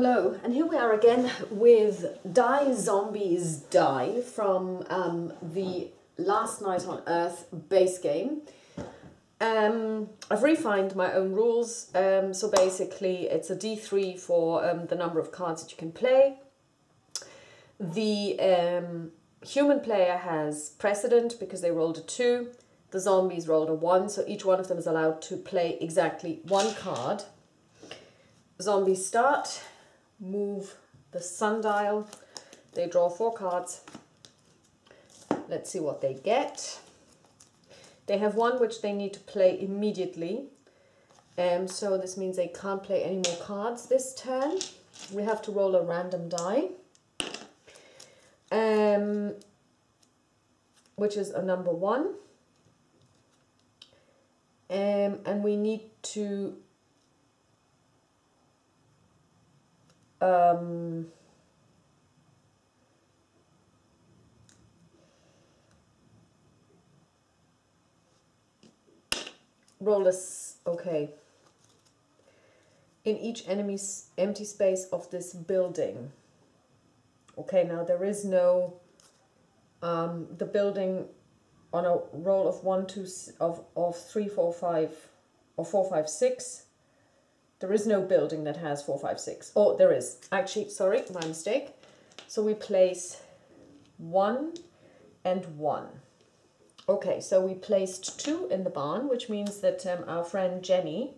Hello, and here we are again with Die Zombies Die from the Last Night on Earth base game. I've refined my own rules, so basically it's a D3 for the number of cards that you can play. The human player has precedent because they rolled a 2, the zombies rolled a 1, so each one of them is allowed to play exactly one card. Zombies start, move the sundial, they draw 4 cards. Let's see what they get. They have 1 which they need to play immediately, so this means they can't play any more cards this turn. We have to roll a random die, which is a number 1, and we need to roll a okay. In each enemy's empty space of this building. Okay, now there is no the building on a roll of 1, 2, of 3, 4, 5, or 4, 5, 6. There is no building that has 4, 5, 6. Oh, there is. Actually, sorry, my mistake. So we place 1 and 1. Okay, so we placed 2 in the barn, which means that our friend Jenny,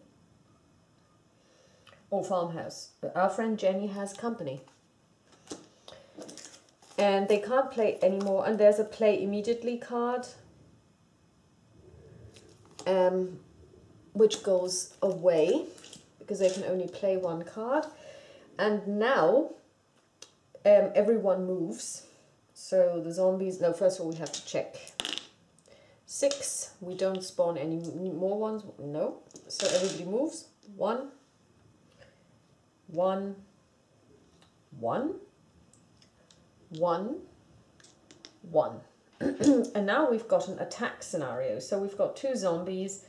or farmhouse, our friend Jenny has company. And they can't play anymore. And there's a play immediately card, which goes away, because they can only play 1 card. And now everyone moves. So the zombies, no, first of all we have to check. 6, we don't spawn any more ones, no. So everybody moves. 1, 1, 1, 1, 1. And now we've got an attack scenario. So we've got 2 zombies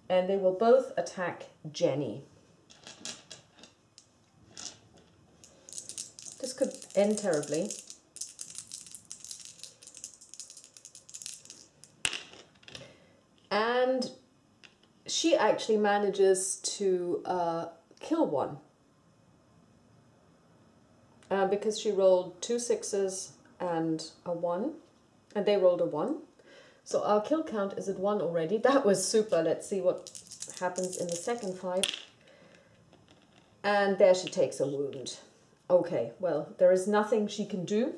and they will both attack Jenny. This could end terribly. And she actually manages to kill one. Because she rolled 2 6s and a 1. And they rolled a 1. So our kill count is at 1 already. That was super. Let's see what happens in the second fight. And there she takes a wound. Okay, well, there is nothing she can do.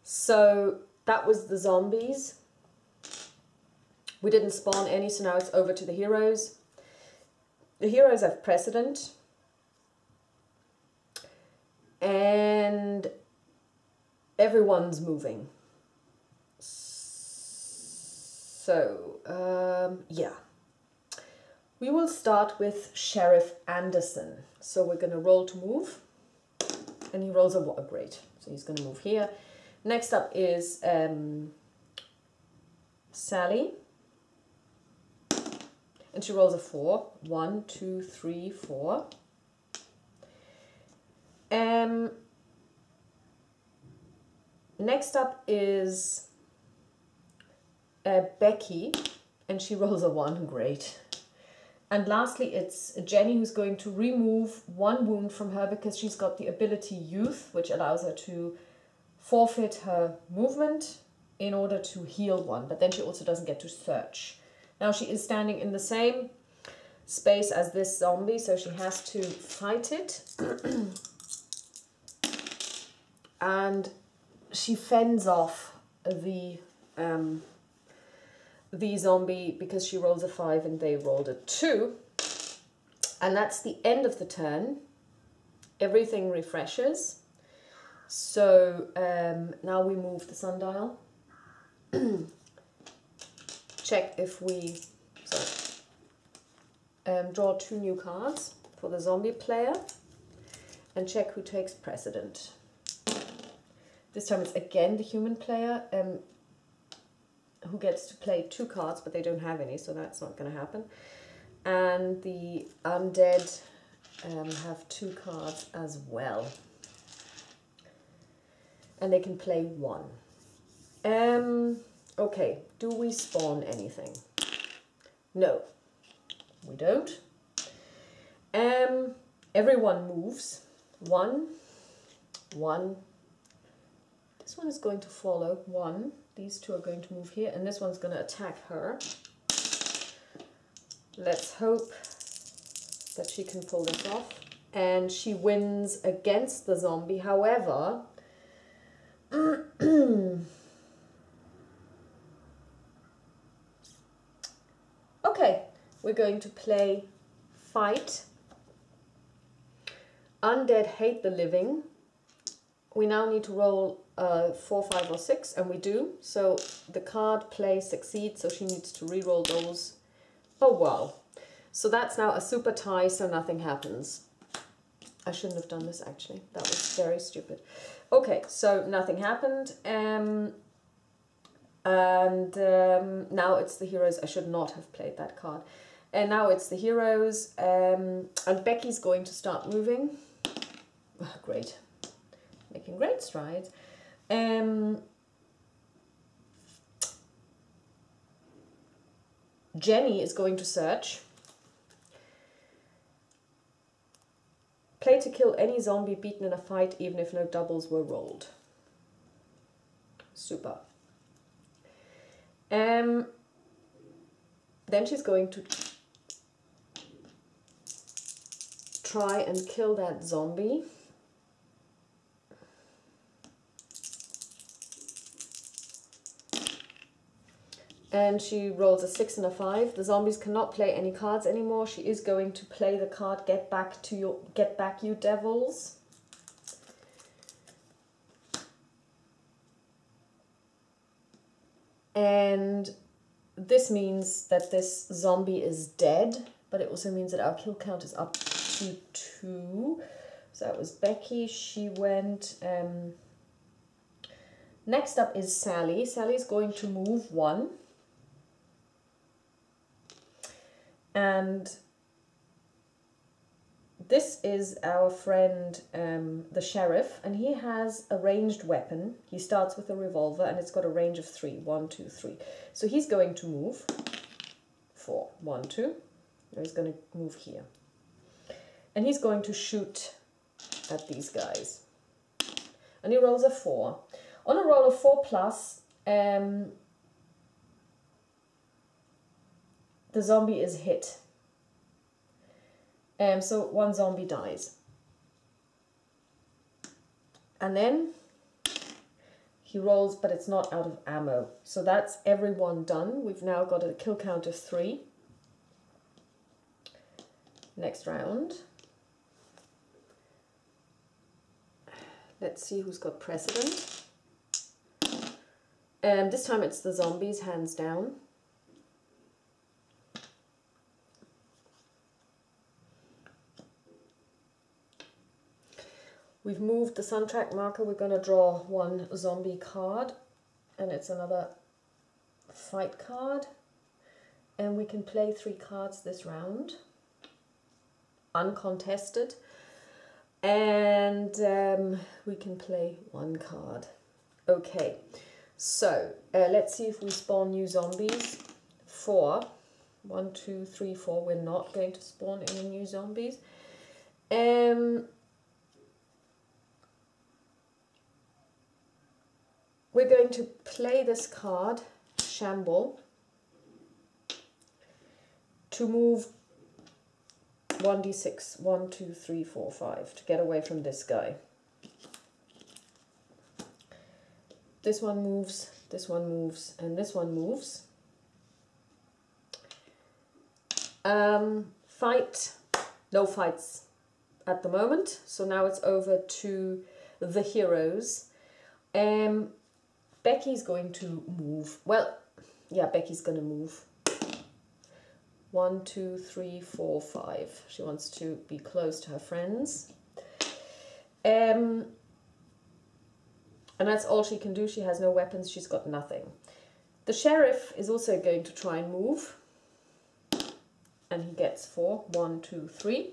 So that was the zombies. We didn't spawn any, so now it's over to the heroes. The heroes have precedent. And everyone's moving. So, yeah. We will start with Sheriff Anderson. So we're going to roll to move. And he rolls a great. So he's going to move here. Next up is Sally. And she rolls a 4. 1, 2, 3, 4. Next up is Becky. And she rolls a 1. Great. And lastly, it's Jenny, who's going to remove 1 wound from her because she's got the ability Youth, which allows her to forfeit her movement in order to heal 1. But then she also doesn't get to search. Now she is standing in the same space as this zombie, so she has to fight it. And she fends off the zombie because she rolls a 5 and they rolled a 2. And that's the end of the turn. Everything refreshes. So now we move the sundial. Check if we draw 2 new cards for the zombie player. And check who takes precedent. This time it's again the human player. who gets to play 2 cards, but they don't have any, so that's not going to happen. and the undead have 2 cards as well. And they can play 1. Okay, do we spawn anything? No, we don't. Everyone moves. 1, 1. This one is going to follow. 1. These 2 are going to move here, and this one's going to attack her. Let's hope that she can pull this off. And she wins against the zombie. However, okay, we're going to play fight. Undead hate the living. We now need to roll 4, 5, or 6, and we do. So the card play succeeds, so she needs to re-roll those. Oh wow. So that's now a super tie, so nothing happens. I shouldn't have done this actually. That was very stupid. Okay, so nothing happened. Now it's the heroes. I should not have played that card. And now it's the heroes. And Becky's going to start moving. Oh, great. Making great strides. Jenny is going to search. Play to kill any zombie beaten in a fight, even if no doubles were rolled. Super. Then she's going to try and kill that zombie. And she rolls a 6 and a 5. The zombies cannot play any cards anymore. She is going to play the card Get Back, you devils. And this means that this zombie is dead, but it also means that our kill count is up to 2. So that was Becky. She went... Next up is Sally. Sally's going to move 1. And this is our friend, the sheriff, and he has a ranged weapon. He starts with a revolver, and it's got a range of 3. 1, 2, 3. So he's going to move 4. 1, 2. Now he's going to move here. And he's going to shoot at these guys. And he rolls a 4. On a roll of 4 plus, the zombie is hit. So 1 zombie dies. And then he rolls, but it's not out of ammo. So that's everyone done. We've now got a kill count of 3. Next round. Let's see who's got precedent. This time it's the zombies, hands down. We've moved the sun track marker. We're going to draw 1 zombie card, and it's another fight card. And we can play 3 cards this round, uncontested. And we can play 1 card. Okay, so let's see if we spawn new zombies. 4. 1, 2, 3, 4. We're not going to spawn any new zombies. We're going to play this card, Shamble, to move 1d6. 1, 2, 3, 4, 5 to get away from this guy. This one moves, and this one moves. Fight. No fights at the moment. So now it's over to the heroes. Becky's going to move. Well, yeah, Becky's going to move. 1, 2, 3, 4, 5. She wants to be close to her friends. And that's all she can do. She has no weapons. She's got nothing. The sheriff is also going to try and move. and he gets 4. 1, 2, 3.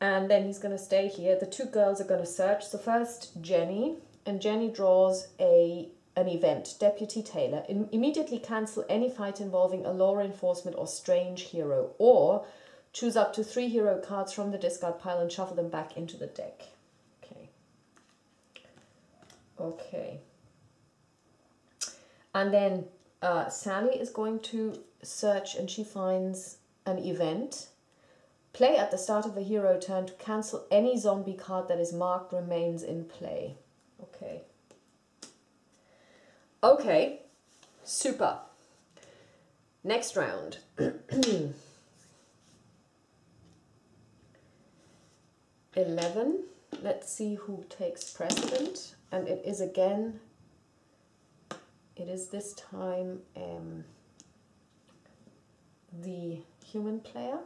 And then he's going to stay here. The two girls are going to search. So first Jenny, and Jenny draws an event, Deputy Taylor. Immediately cancel any fight involving a law enforcement or strange hero, or choose up to 3 hero cards from the discard pile and shuffle them back into the deck. Okay. Okay. And then Sally is going to search, and she finds an event. Play at the start of a hero turn to cancel any zombie card that is marked remains in play. Okay. Okay. Super. Next round. 11. Let's see who takes precedent. And it is again, it is this time the human player.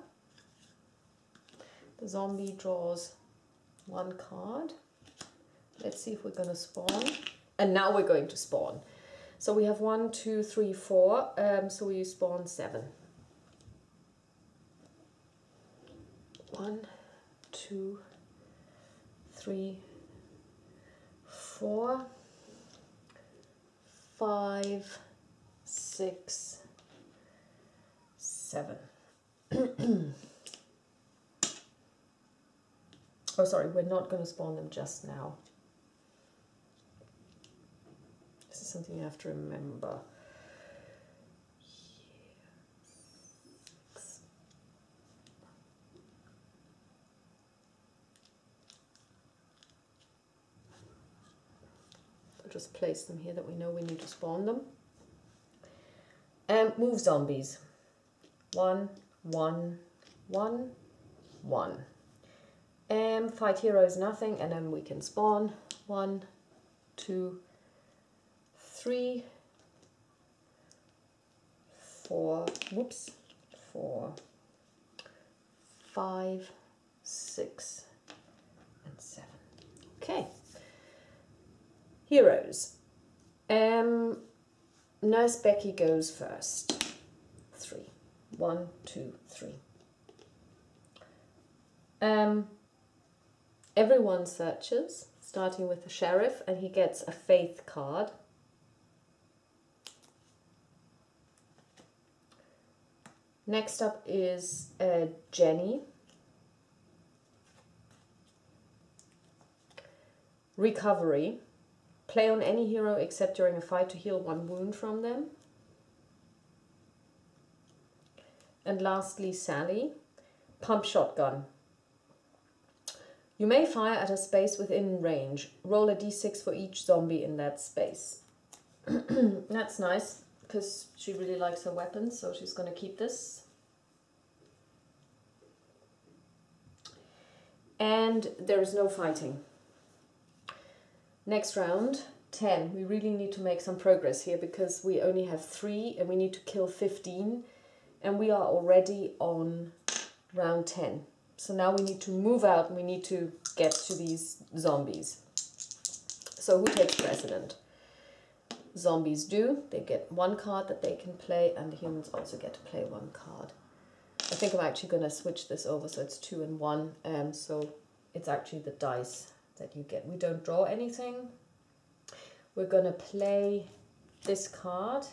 The zombie draws 1 card. Let's see if we're going to spawn. And now we're going to spawn. So we have 1, 2, 3, 4. So we spawn 7. 1, 2, 3, 4, 5, 6, 7. Oh, sorry, we're not going to spawn them just now. This is something you have to remember. So just place them here that we know we need to spawn them. Move zombies. 1, 1, 1, 1. Fight heroes, nothing, and then we can spawn 1, 2, 3, 4, whoops, 4, 5, 6, and 7. Okay. Heroes. Nurse Becky goes first. 3. 1, 2, 3. Everyone searches, starting with the sheriff, and he gets a faith card. Next up is Jenny. Recovery. Play on any hero except during a fight to heal 1 wound from them. And lastly, Sally. Pump shotgun. You may fire at a space within range. Roll a d6 for each zombie in that space. That's nice, because she really likes her weapons, so she's going to keep this. And there is no fighting. Next round, 10. We really need to make some progress here, because we only have 3 and we need to kill 15. And we are already on round 10. So now we need to move out and we need to get to these zombies. So who takes precedent? Zombies do. They get 1 card that they can play, and the humans also get to play 1 card. I think I'm actually going to switch this over so it's 2 and 1. So it's actually the dice that you get. We don't draw anything. We're going to play this card.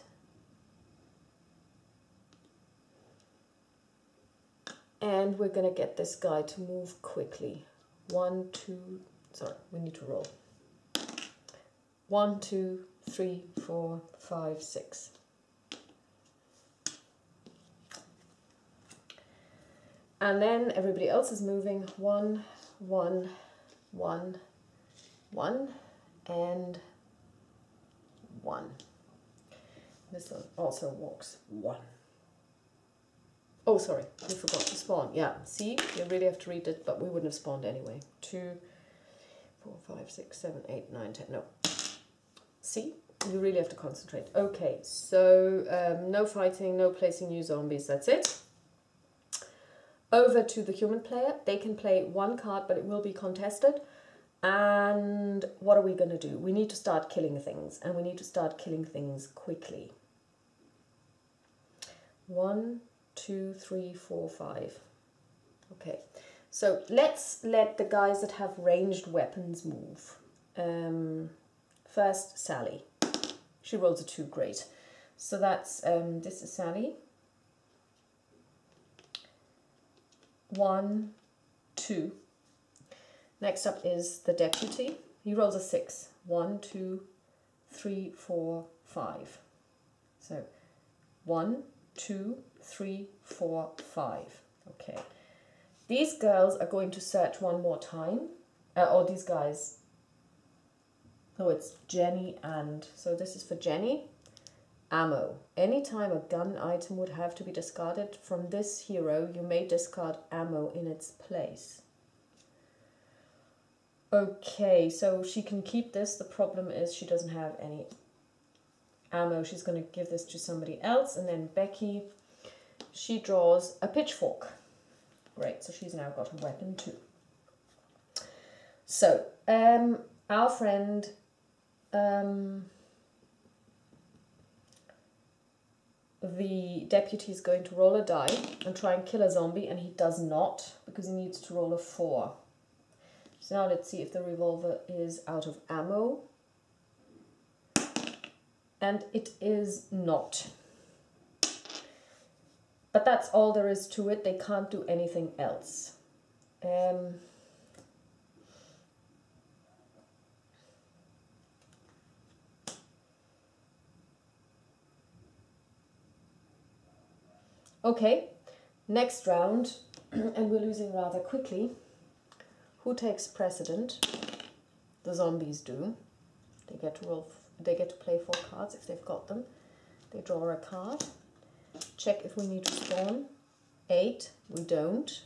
And we're going to get this guy to move quickly. 1, 2, sorry, we need to roll. 1, 2, 3, 4, 5, 6. And then everybody else is moving. 1, 1, 1, 1, and 1. This one also walks 1. Oh, sorry, we forgot to spawn. Yeah, see, you really have to read it, but we wouldn't have spawned anyway. 2, 4, 5, 6, 7, 8, 9, 10. No. See, you really have to concentrate. Okay, so no fighting, no placing new zombies. That's it. Over to the human player. They can play 1 card, but it will be contested. And what are we going to do? We need to start killing things, and we need to start killing things quickly. 1, 2, 3, 4, 5. Okay, so let's let the guys that have ranged weapons move. First, Sally. She rolls a 2, great. So that's, this is Sally. 1, 2. Next up is the deputy. He rolls a 6. 1, 2, 3, 4, 5. So 1, 2, 3, 4, 5. Okay. These girls are going to search one more time. Or these guys. Oh, it's Jenny and... So this is for Jenny. Ammo. Anytime a gun item would have to be discarded from this hero, you may discard ammo in its place. Okay, so she can keep this. The problem is she doesn't have any ammo. She's going to give this to somebody else. And then Becky, she draws a pitchfork. Great, so she's now got a weapon too. So, our friend... the deputy is going to roll a die and try and kill a zombie, and he does not because he needs to roll a 4. So now let's see if the revolver is out of ammo. And it is not. But that's all there is to it. They can't do anything else. Okay, next round, and we're losing rather quickly. Who takes precedent? The zombies do. They get to roll. They get to play 4 cards if they've got them. They draw a card. Check if we need to spawn. 8. We don't.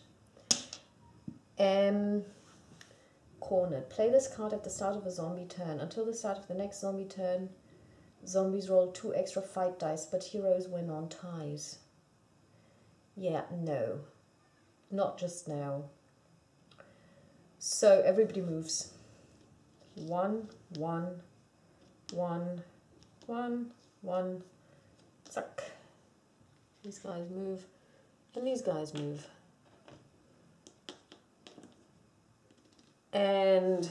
Cornered. Play this card at the start of a zombie turn. Until the start of the next zombie turn, zombies roll 2 extra fight dice, but heroes win on ties. Yeah, no. Not just now. So everybody moves. 1, 1, 1, 1, 1. Suck. These guys move. And these guys move. And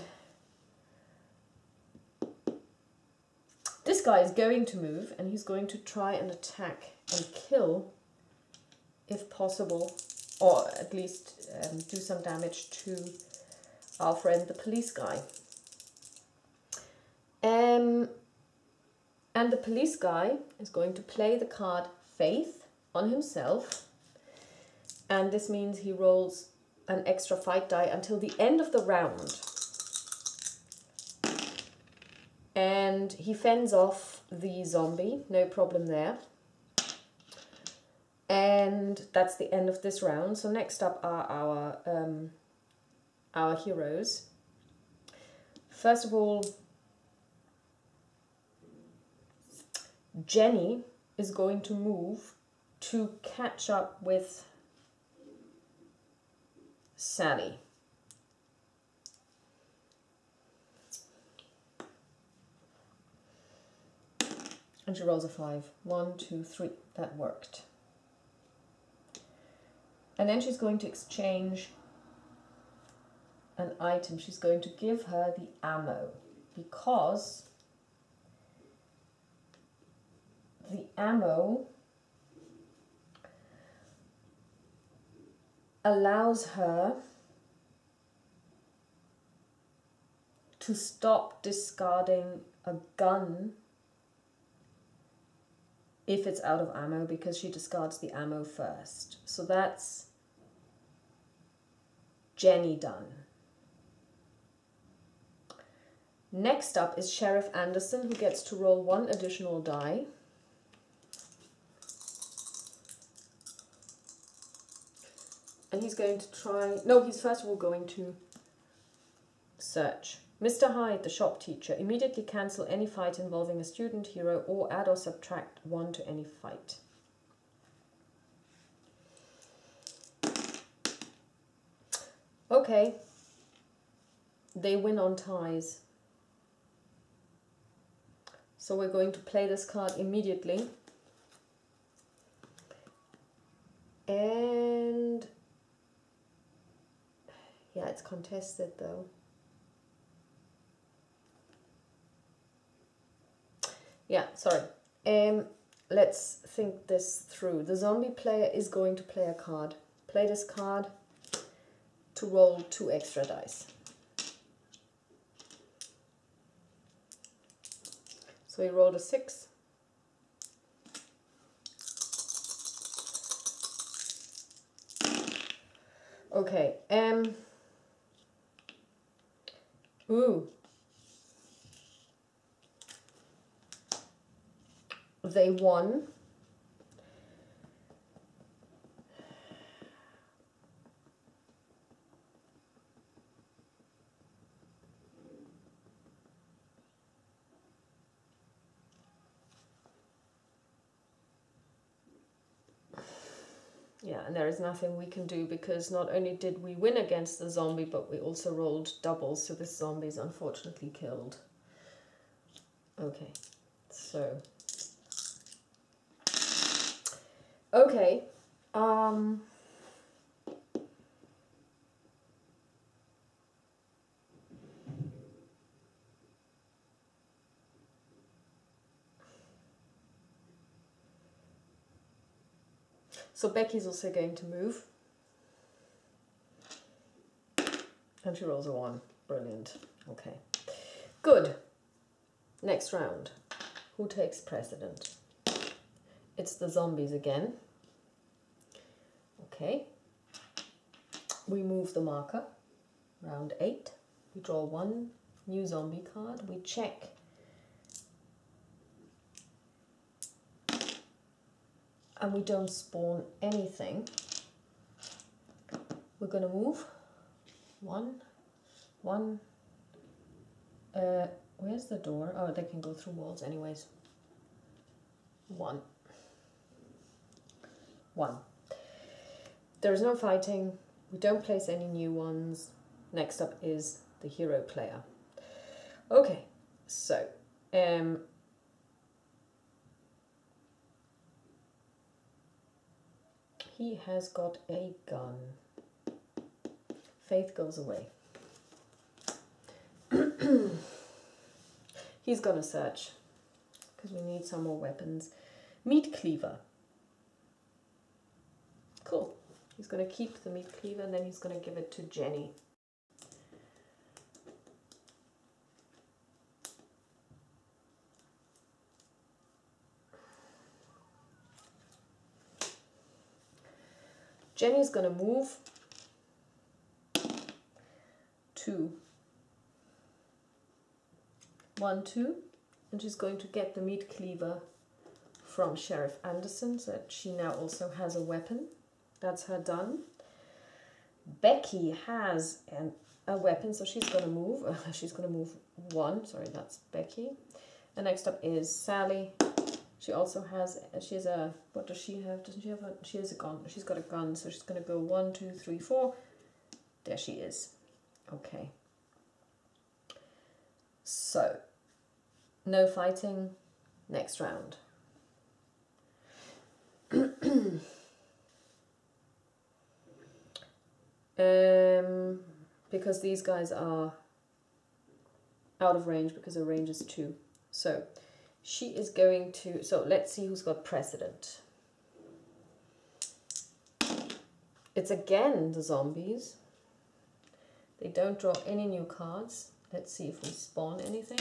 this guy is going to move, and he's going to try and attack and kill, if possible, or at least do some damage to our friend the police guy. And the police guy is going to play the card Faith on himself, and this means he rolls an extra fight die until the end of the round. And he fends off the zombie, no problem there. And that's the end of this round. So next up are our heroes. First of all, Jenny is going to move to catch up with Sally. And she rolls a 5. 1, 2, 3. That worked. And then she's going to exchange an item. She's going to give her the ammo, because the ammo allows her to stop discarding a gun if it's out of ammo, because she discards the ammo first. So that's Jenny done. Next up is Sheriff Anderson, who gets to roll 1 additional die. And he's going to try... No, he's first of all going to search. Mr. Hyde, the shop teacher, immediately cancel any fight involving a student hero, or add or subtract 1 to any fight. Okay. They win on ties. So we're going to play this card immediately. And yeah, it's contested though. Yeah, sorry. Let's think this through. The zombie player is going to play a card. Play this card to roll 2 extra dice. So he rolled a 6. Okay. Ooh. They won. Yeah, and there is nothing we can do because not only did we win against the zombie, but we also rolled doubles, so this zombie is unfortunately killed. Okay, so... Okay, so Becky's also going to move. And she rolls a 1. Brilliant. Okay. Good. Next round. Who takes precedent? It's the zombies again. Okay. We move the marker. Round 8. We draw 1 new zombie card. We check. And we don't spawn anything. We're going to move. 1. Where's the door? Oh, they can go through walls anyways. 1. There is no fighting. We don't place any new ones. Next up is the hero player. Okay, so he has got a gun. Faith goes away. He's gonna search because we need some more weapons. Meat cleaver. Cool. He's gonna keep the meat cleaver and then he's gonna give it to Jenny. Jenny's gonna move to 1, 2, and she's going to get the meat cleaver from Sheriff Anderson so that she now also has a weapon. That's her done. Becky has a weapon, so she's going to move. She's going to move 1. Sorry, that's Becky. And next up is Sally. She also has, she has a, what does she have? Doesn't she have a, she has a gun. She's got a gun, so she's going to go 1, 2, 3, 4. There she is. Okay. So, no fighting. Next round. Because these guys are out of range because her range is 2. So, she is going to, so let's see who's got precedent. It's again the zombies. They don't draw any new cards. Let's see if we spawn anything.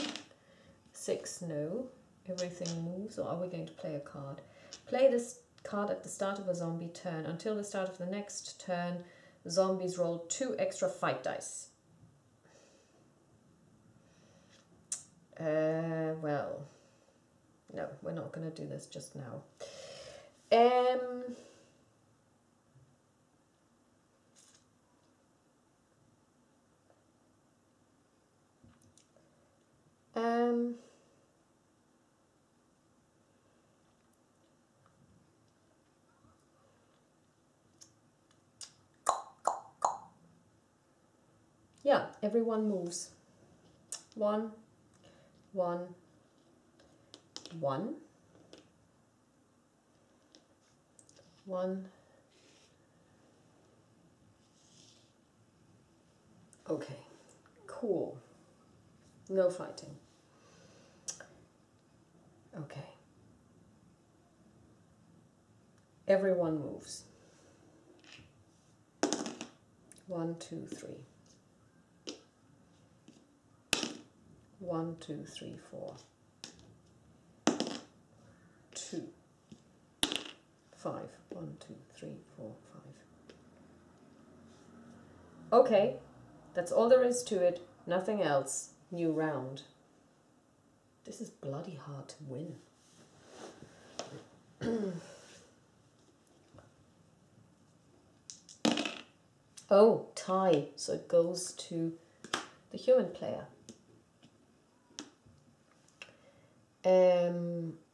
6, no. Everything moves, or are we going to play a card? Play this card at the start of a zombie turn. Until the start of the next turn, zombies roll 2 extra fight dice. Well, no, we're not going to do this just now. Yeah, everyone moves. 1, 1, 1, 1, Okay, cool. No fighting. Okay. Everyone moves. 1, 2, 3. 1, 2, 3, 4. 2. 5. 1, 2, 3, 4, 5. Okay, that's all there is to it. Nothing else. New round. This is bloody hard to win. Oh, tie. So it goes to the human player.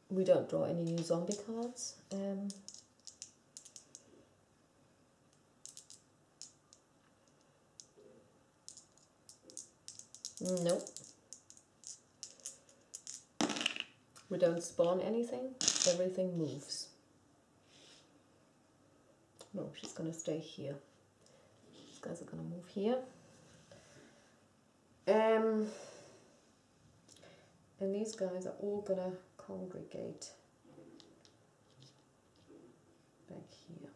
We don't draw any new zombie cards. Nope. We don't spawn anything. Everything moves. No, she's gonna stay here. These guys are gonna move here. And these guys are all gonna congregate back here.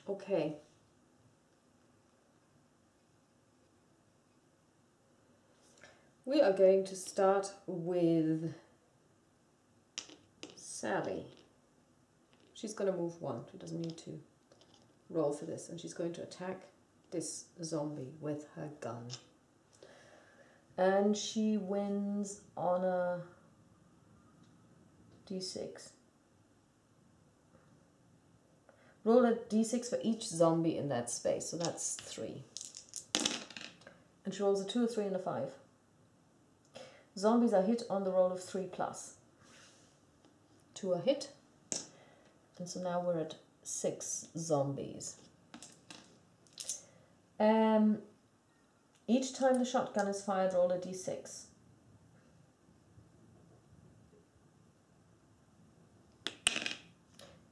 Okay. We are going to start with Sally. She's going to move 1. She doesn't need to roll for this. And she's going to attack this zombie with her gun. And she wins on a d6. Roll a d6 for each zombie in that space. So that's 3. And she rolls a 2, a 3, and a 5. Zombies are hit on the roll of 3+. 2 are hit. And so now we're at 6 zombies. Each time the shotgun is fired, roll a d6.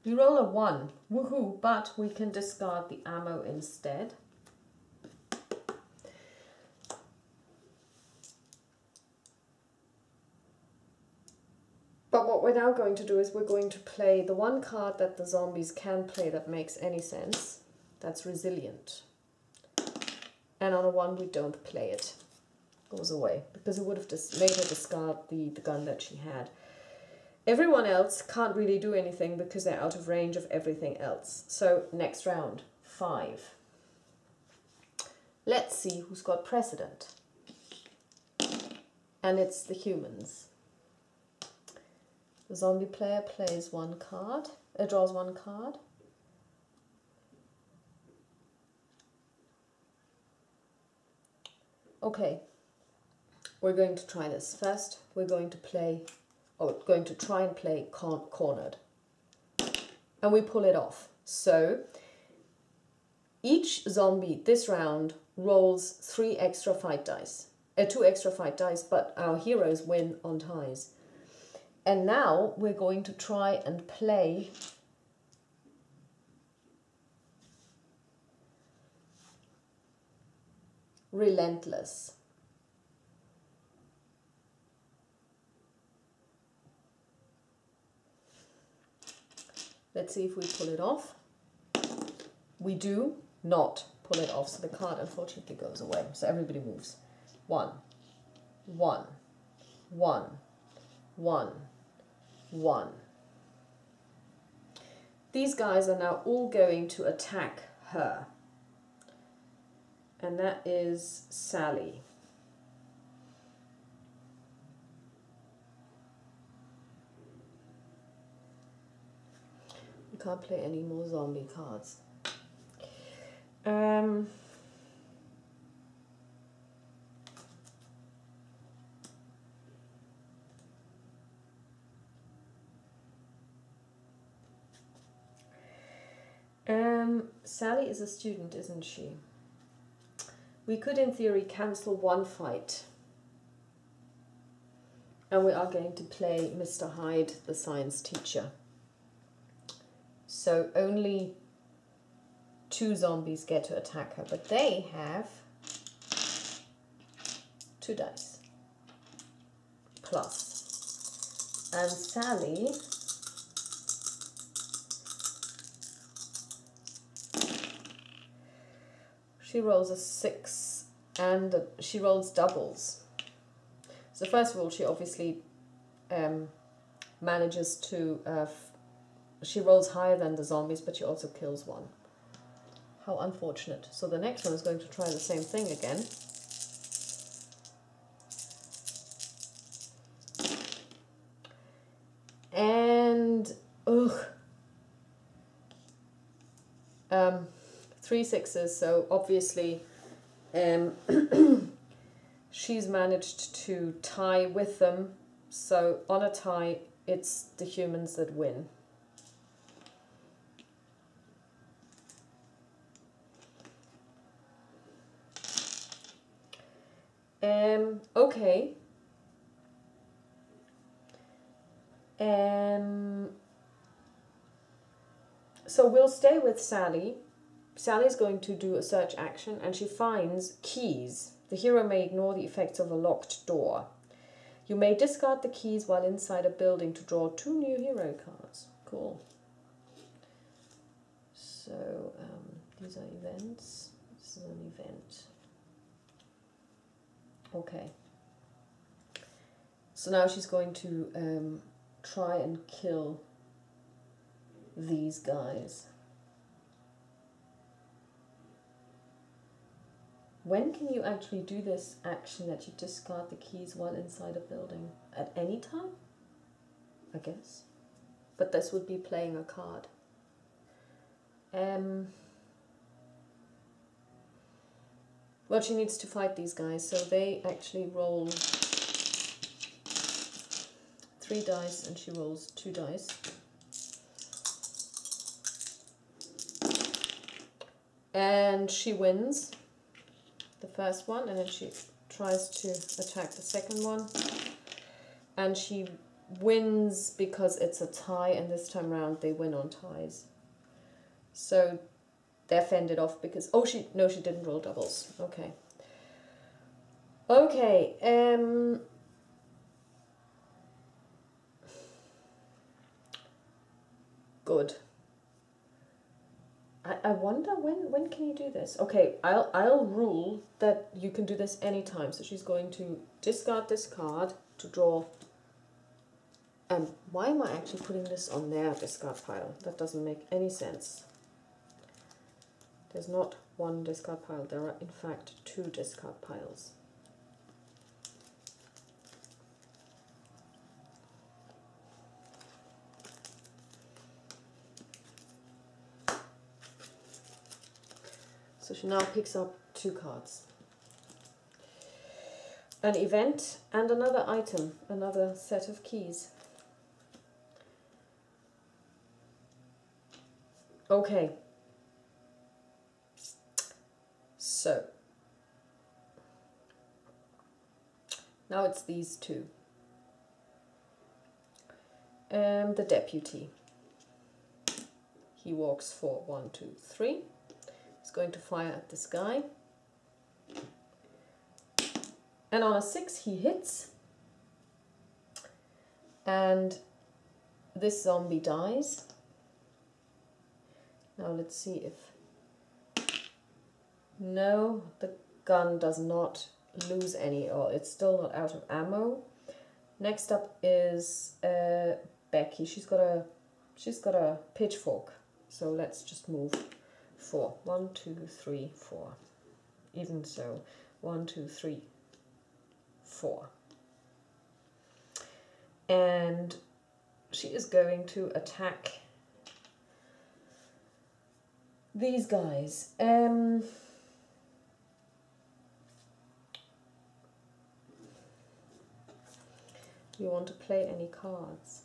We roll a 1. Woohoo! But we can discard the ammo instead. But what we're now going to do is we're going to play the one card that the zombies can play that makes any sense. That's resilient. And on a 1 we don't play it. Goes away. Because it would have just made her discard the gun that she had. Everyone else can't really do anything because they're out of range of everything else. So next round, 5. Let's see who's got precedent. And it's the humans. The zombie player plays 1 card, draws 1 card. Okay, we're going to try this. First, we're going to try and play cornered. And we pull it off. So, each zombie this round rolls 3 extra fight dice. 2 extra fight dice, but our heroes win on ties. And now we're going to try and play relentless. Let's see if we pull it off. We do not pull it off, so the card unfortunately goes away. So everybody moves. 1, 1, 1, 1, 1. These guys are now all going to attack her. And that is Sally. We can't play any more zombie cards. Sally is a student, isn't she? We could, in theory, cancel one fight. And we are going to play Mr. Hyde, the science teacher. So only 2 zombies get to attack her, but they have 2 dice. Plus. And Sally she rolls a 6 and she rolls doubles. So first of all, she obviously manages to, she rolls higher than the zombies, but she also kills one. How unfortunate. So the next one is going to try the same thing again. And, ugh. 3 6s, so obviously she's managed to tie with them. So on a tie, it's the humans that win. Okay. So we'll stay with Sally. Sally's going to do a search action and she finds keys. The hero may ignore the effects of a locked door. You may discard the keys while inside a building to draw 2 new hero cards. Cool. So these are events. This is an event. Okay. So now she's going to try and kill these guys. When can you actually do this action that you discard the keys while inside a building? At any time? I guess. But this would be playing a card. Well, she needs to fight these guys, so they actually roll 3 dice and she rolls 2 dice. And she wins the first one, and then she tries to attack the second one. And she wins because it's a tie, and this time around they win on ties. So they're fended off because, oh, she didn't roll doubles. Okay. Okay, good. I wonder when can you do this? Okay, I'll rule that you can do this anytime. So she's going to discard this card to draw. Why am I actually putting this on their discard pile? That doesn't make any sense. There's not 1 discard pile. There are in fact 2 discard piles. So she now picks up 2 cards. An event and another item, another set of keys. Okay. So. Now it's these 2. The deputy. He walks for 1, 2, 3. He's going to fire at this guy. And on a 6 he hits. And this zombie dies. Now let's see if... No, the gun does not lose any, or it's still not out of ammo. Next up is Becky. She's got a pitchfork. So let's just move 4. 1, 2, 3, 4. Even so, 1, 2, 3, 4. And she is going to attack these guys. You want to play any cards?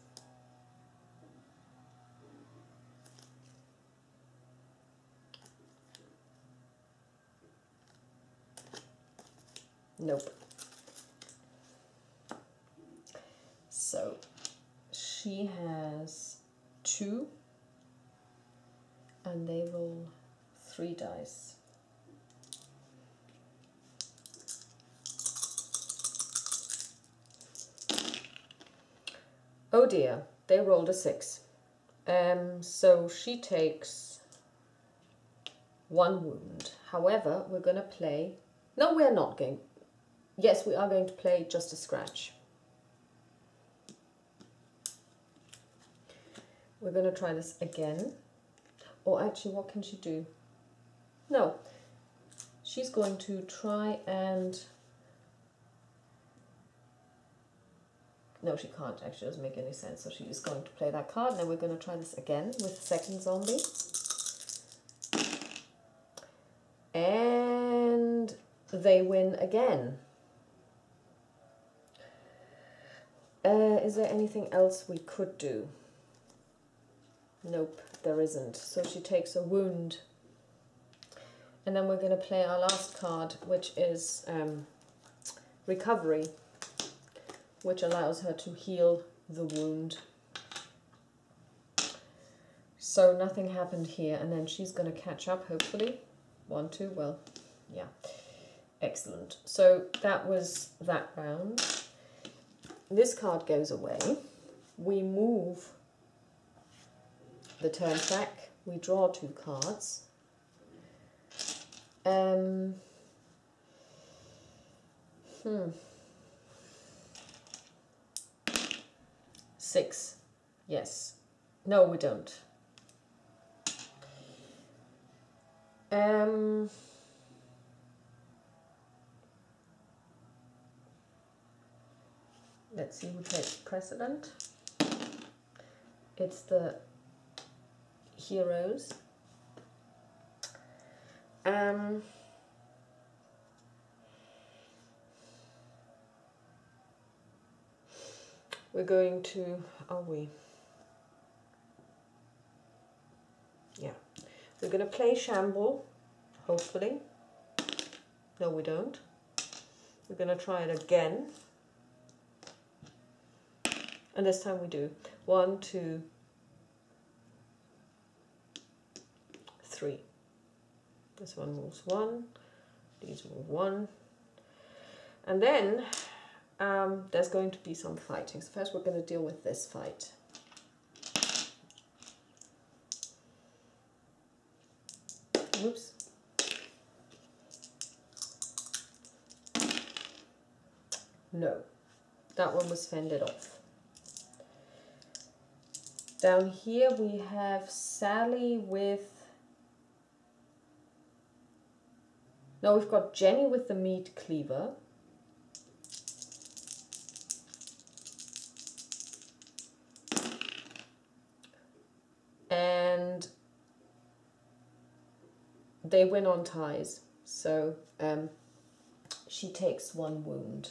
Nope. So she has 2, and they roll 3 dice. Oh dear, they rolled a 6. So she takes 1 wound. However, we're going to play... No, we're not going... Yes, we are going to play just a scratch. We're going to try this again. Or actually, what can she do? No. She's going to try and... No, she can't. Actually, it doesn't make any sense. So she is going to play that card. Now we're going to try this again with the second zombie. And they win again. Is there anything else we could do? Nope, there isn't. So she takes a wound. And then we're going to play our last card, which is recovery, which allows her to heal the wound. So nothing happened here, and then she's going to catch up, hopefully. 1, 2, well, yeah. Excellent. So that was that round. This card goes away. We move the turn back. We draw 2 cards. 6. Yes. No, we don't. Let's see who takes precedent. It's the heroes. We're going to, are we? Yeah. We're going to play Shamble, hopefully. No, we don't. We're going to try it again. And this time we do 1, 2, 3. This one moves 1. These move 1. And then there's going to be some fighting. So first we're going to deal with this fight. Oops. No, that one was fended off. Down here we have Sally with... No, we've got Jenny with the meat cleaver. And they win on ties. So she takes 1 wound.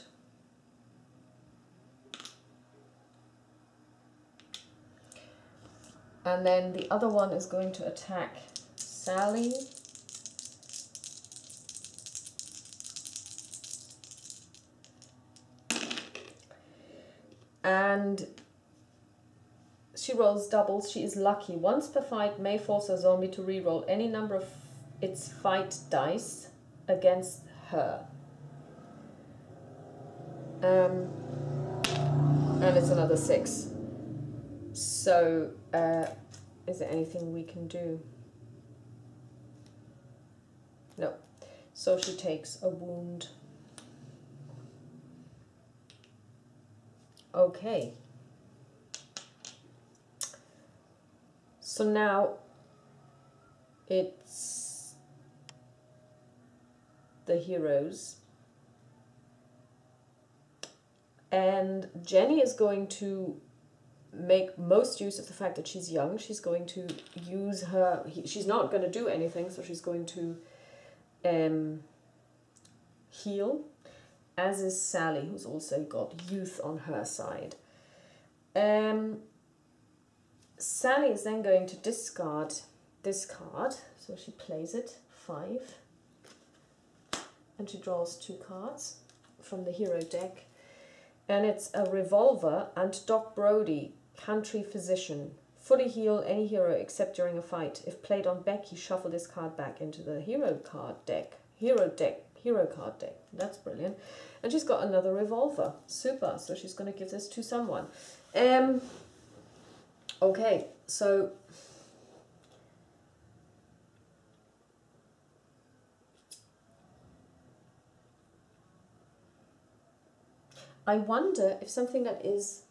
And then the other one is going to attack Sally. And she rolls doubles. She is lucky. Once per fight may force a zombie to re-roll any number of its fight dice against her. And it's another 6. So, is there anything we can do? No. So she takes a wound. Okay. So now it's the heroes. And Jenny is going to make most use of the fact that she's young. She's going to use her... She's not going to do anything, so she's going to heal. As is Sally, who's also got youth on her side. Sally is then going to discard this card. So she plays it, 5. And she draws 2 cards. from the hero deck. And it's a revolver and Doc Brody, country physician. Fully heal any hero except during a fight. If played on Becky, shuffle this card back into the hero card deck. Hero card deck. That's brilliant. And she's got another revolver. Super. So she's going to give this to someone. Okay, so I wonder if something that is,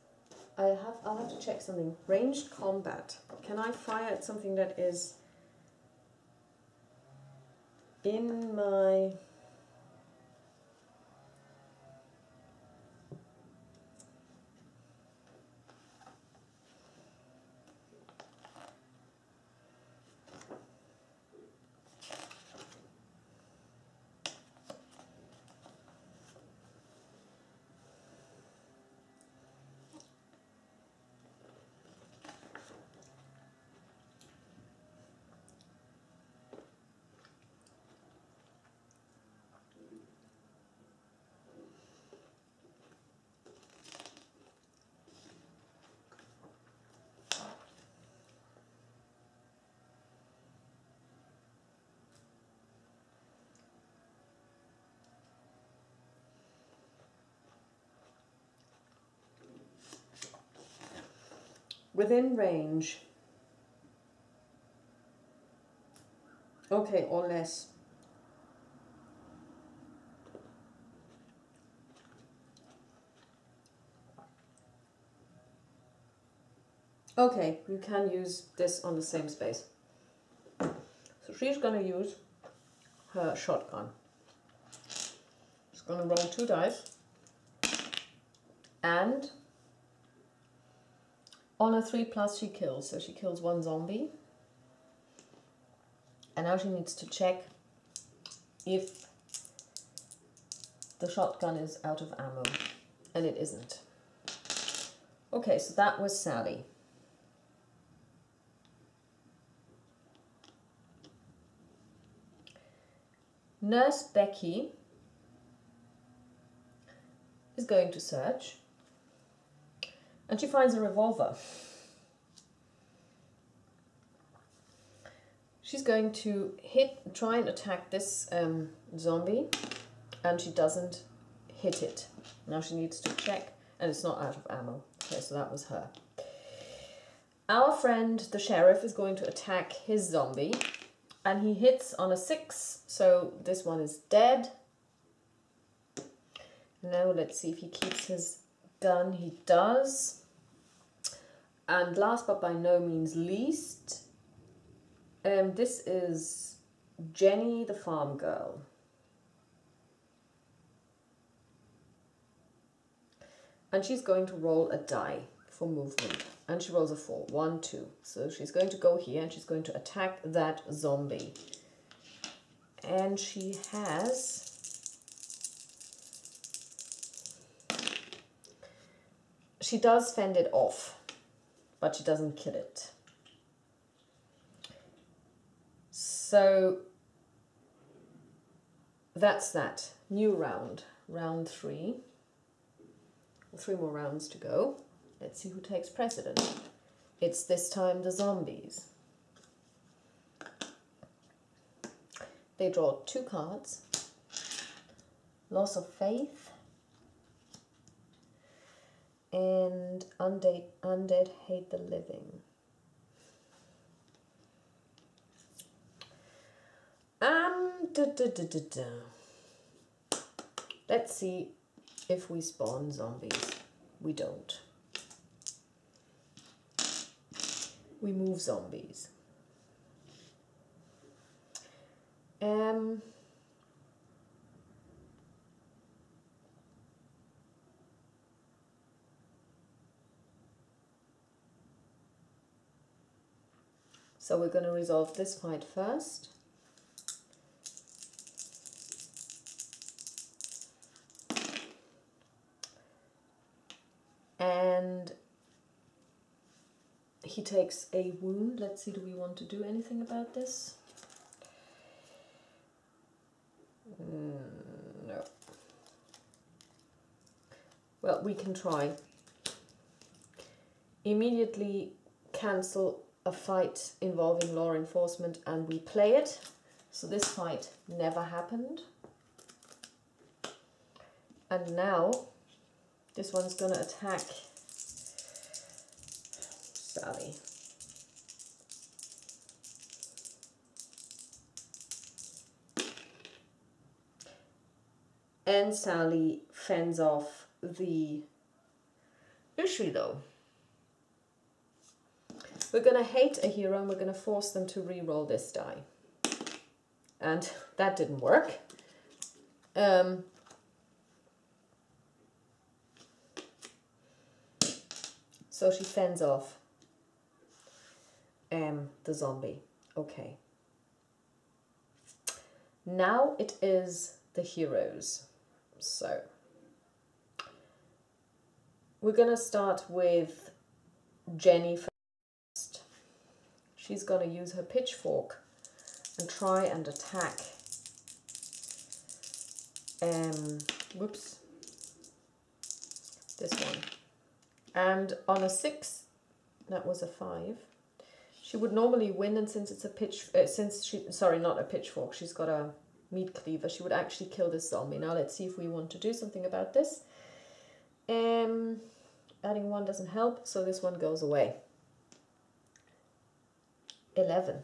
I'll have to check something. Ranged combat. Can I fire at something that is in my... Within range. Okay, or less. Okay, you can use this on the same space. So she's going to use her shotgun. She's going to roll 2 dice. And on a 3+ she kills. So she kills 1 zombie. And now she needs to check if the shotgun is out of ammo. And it isn't. Okay, so that was Sally. Nurse Becky is going to search. And she finds a revolver. She's going to try and attack this zombie, and she doesn't hit it. Now she needs to check, and it's not out of ammo. Okay, so that was her. Our friend, the sheriff, is going to attack his zombie, and he hits on a 6, so this one is dead. Now let's see if he keeps his gun. He does. And last but by no means least, this is Jenny the farm girl. And she's going to roll a die for movement. And she rolls a 4. 1, 2. So she's going to go here and she's going to attack that zombie. And she has... She does fend it off, but she doesn't kill it. So that's that. New round. Round 3. 3 more rounds to go. Let's see who takes precedent. It's this time the zombies. They draw 2 cards. Loss of faith. And undead hate the living. Let's see if we spawn zombies. We don't. We move zombies. So we're going to resolve this fight first. And he takes a wound. Let's see, do we want to do anything about this? No. Well, we can try. Immediately cancel a fight involving law enforcement and we play it. So this fight never happened. And now this one's gonna attack Sally. And Sally fends off the Ushri though. We're going to hate a hero and we're going to force them to re-roll this die. And that didn't work. So she fends off the zombie. Okay. Now it is the heroes. So we're going to start with Jenny first. She's going to use her pitchfork and try and attack. Whoops. This one. And on a 6, that was a 5. She would normally win, and since it's a not a pitchfork, she's got a meat cleaver, she would actually kill this zombie. Now let's see if we want to do something about this. Adding 1 doesn't help, so this one goes away. 11.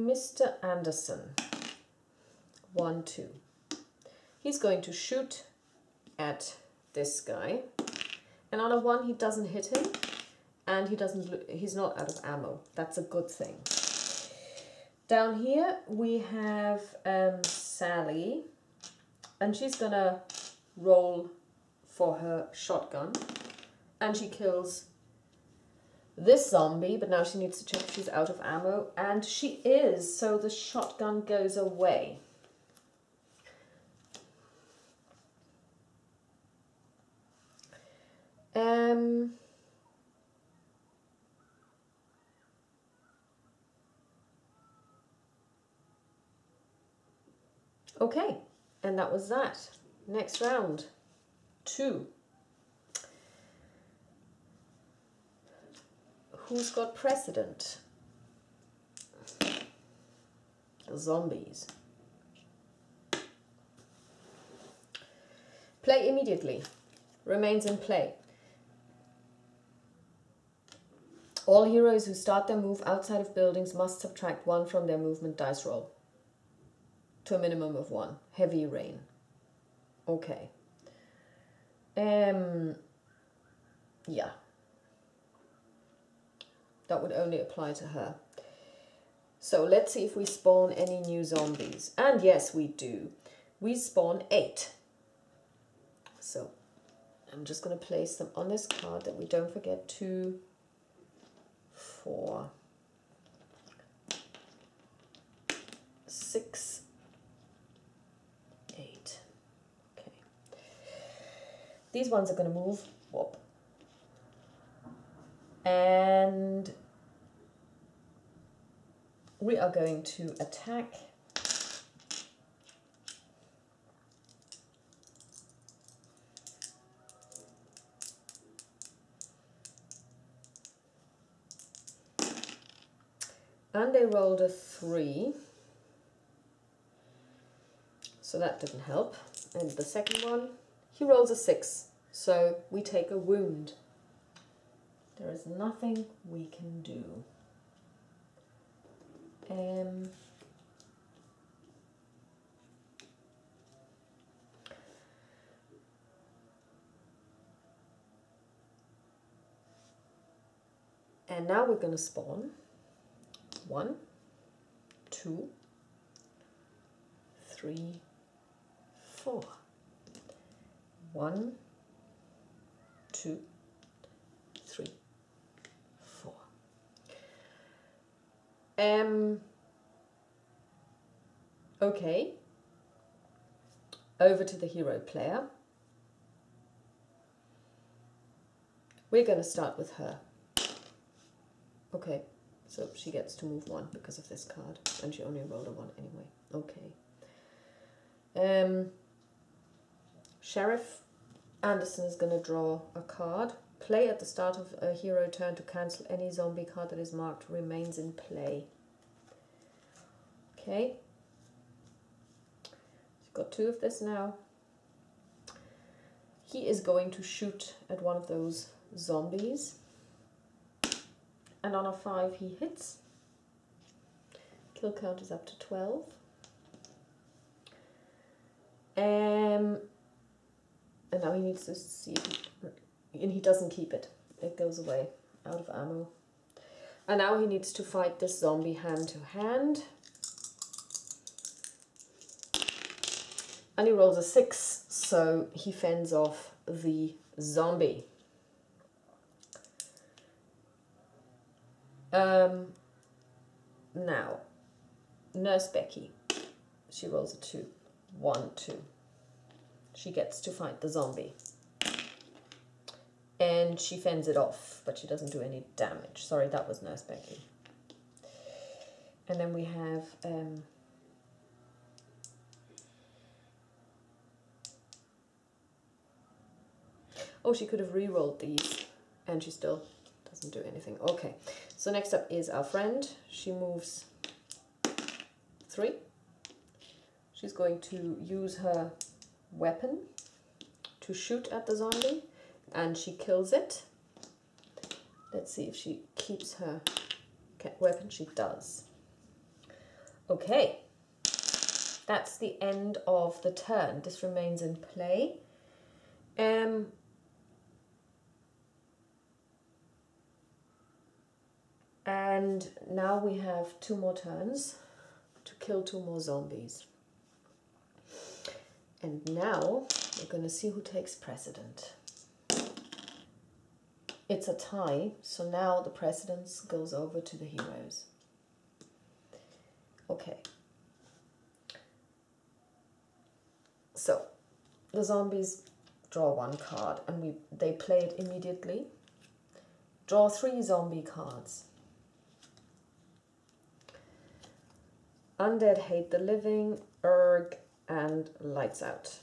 Mr. Anderson. 1, 2. He's going to shoot at this guy, and on a 1 he doesn't hit him, and he's not out of ammo. That's a good thing. Down here we have Sally, and she's gonna roll for her shotgun, and she kills this zombie, but now she needs to check if she's out of ammo, and she is, so the shotgun goes away. Okay, and that was that. Next round, 2. Who's got precedent? Zombies. Play immediately. Remains in play. All heroes who start their move outside of buildings must subtract 1 from their movement dice roll to a minimum of 1. Heavy rain. Okay. Yeah. That would only apply to her. So let's see if we spawn any new zombies. And yes, we do. We spawn 8. So I'm just going to place them on this card that we don't forget. 2, 4, 6, 8. Okay. These ones are going to move. Whoop. And we are going to attack and they rolled a 3, so that didn't help. And the second one, he rolls a 6, so we take a wound. There is nothing we can do. And now we're going to spawn 1, 2, 3, 4. 1, 2, 3, 4. Okay. Over to the hero player. We're going to start with her. Okay, so she gets to move 1 because of this card, and she only rolled a 1 anyway. Okay. Sheriff Anderson is going to draw a card. Play at the start of a hero turn to cancel any zombie card that is marked remains in play. Okay. She's got 2 of this now. He is going to shoot at one of those zombies. And on a 5 he hits. Kill count is up to 12. And now he needs to see if and he doesn't keep it. It goes away, out of ammo. And now he needs to fight this zombie hand to hand. And he rolls a 6, so he fends off the zombie. Now, Nurse Becky, she rolls a 2. 1, 2. She gets to fight the zombie. And she fends it off, but she doesn't do any damage. Sorry, that was Nurse Becky. And then we have... oh, she could have re-rolled these, and she still doesn't do anything. Okay, so next up is our friend. She moves 3. She's going to use her weapon to shoot at the zombie, and she kills it. Let's see if she keeps her weapon. She does. Okay, that's the end of the turn. This remains in play. And now we have 2 more turns to kill 2 more zombies. And now we're going to see who takes precedent. It's a tie, so now the precedence goes over to the heroes. Okay. So the zombies draw 1 card, and they play it immediately. Draw 3 zombie cards. Undead Hate the Living, Erg, and Lights Out.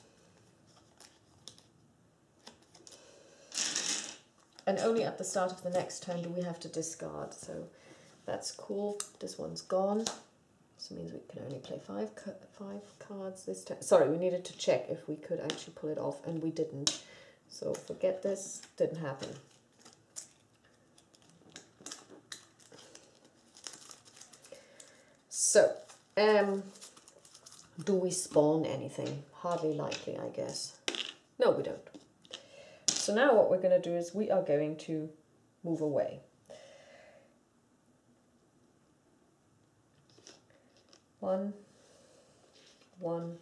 And only at the start of the next turn do we have to discard, so that's cool. This one's gone, so it means we can only play 5 cards this turn. Sorry, we needed to check if we could actually pull it off, and we didn't. So forget this, didn't happen. So, do we spawn anything? Hardly likely, I guess. No, we don't. So now what we're going to do is we are going to move away. 1, 1,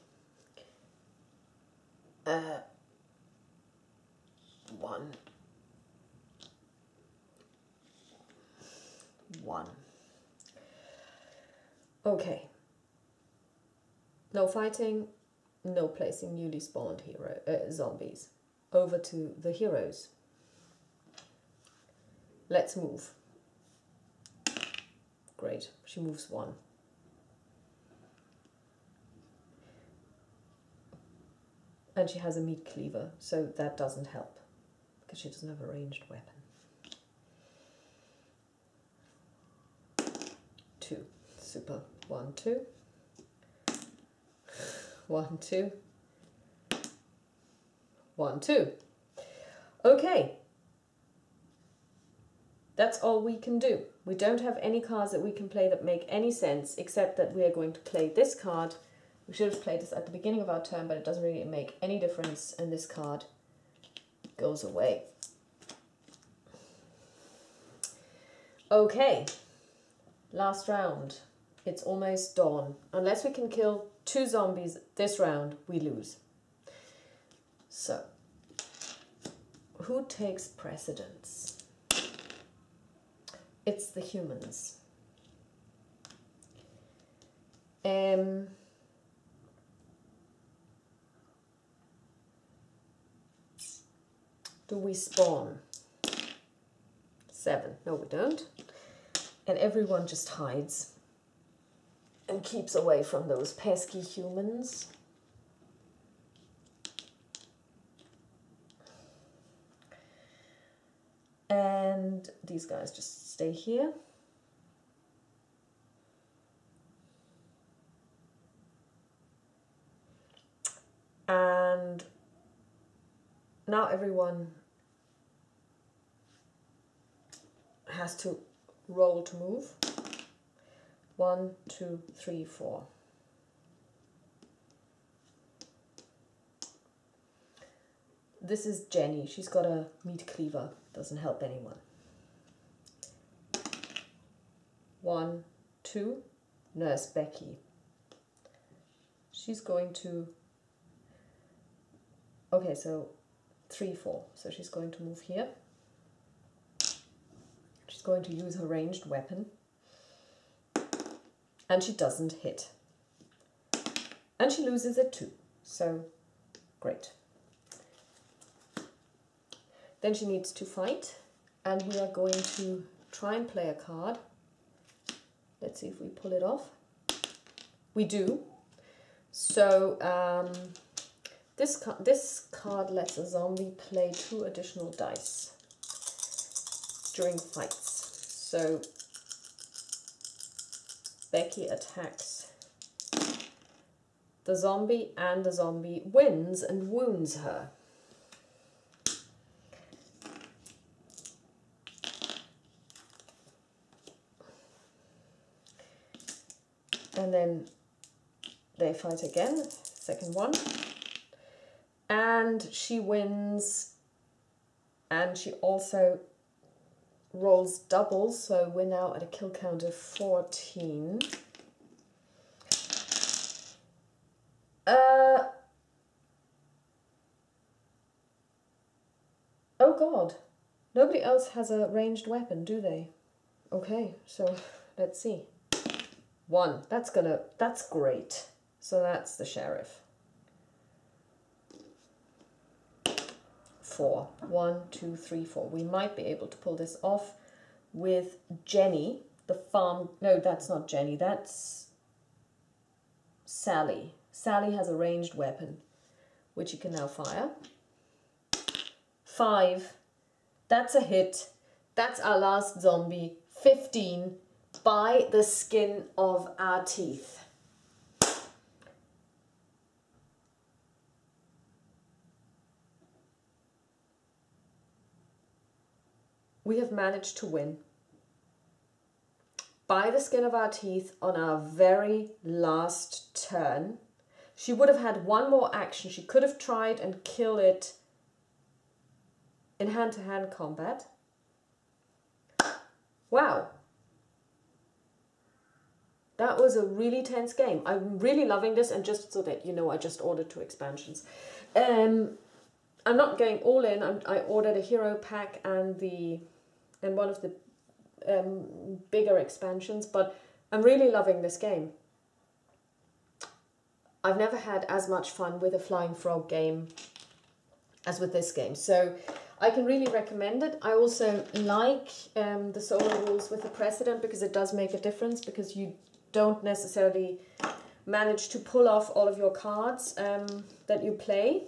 1, 1. Okay. No fighting, no placing newly spawned zombies. Over to the heroes. Let's move. Great, she moves 1. And she has a meat cleaver, so that doesn't help, because she doesn't have a ranged weapon. 2, super. 1, 2. 1, 2. 1, 2. Okay. That's all we can do. We don't have any cards that we can play that make any sense, except that we are going to play this card. We should have played this at the beginning of our turn, but it doesn't really make any difference, and this card goes away. Okay. Last round. It's almost dawn. Unless we can kill 2 zombies this round, we lose. So, who takes precedence? It's the humans. Do we spawn? 7. No, we don't. And everyone just hides and keeps away from those pesky humans. And these guys just stay here. And now everyone has to roll to move. 1, 2, 3, 4. This is Jenny. She's got a meat cleaver. Doesn't help anyone. 1, 2. Nurse Becky. She's going to... Okay, so 3, 4. So she's going to move here. She's going to use her ranged weapon. And she doesn't hit. And she loses it too. So, great. Then she needs to fight. And we are going to try and play a card. Let's see if we pull it off. We do. So, this card lets a zombie play 2 additional dice during fights. So Becky attacks the zombie and the zombie wins and wounds her. And then they fight again, second one. And she wins, and she also rolls doubles, so we're now at a kill count of 14. Oh god, nobody else has a ranged weapon, do they? Okay, so let's see. 1, that's great. So that's the sheriff. 4. 1, 2, 3, 4. We might be able to pull this off with Jenny, the farm. No, that's not Jenny. That's Sally. Sally has a ranged weapon, which you can now fire. 5. That's a hit. That's our last zombie. 15. By the skin of our teeth. We have managed to win by the skin of our teeth on our very last turn. She would have had one more action. She could have tried and kill it in hand-to-hand combat. Wow. That was a really tense game. I'm really loving this, and just so that you know, I just ordered 2 expansions. I'm not going all in. I ordered a hero pack and one of the bigger expansions, but I'm really loving this game. I've never had as much fun with a flying frog game as with this game, so I can really recommend it. I also like the solo rules with the precedent, because it does make a difference, because you don't necessarily manage to pull off all of your cards that you play.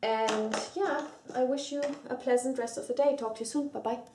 And yeah, I wish you a pleasant rest of the day. Talk to you soon. Bye-bye.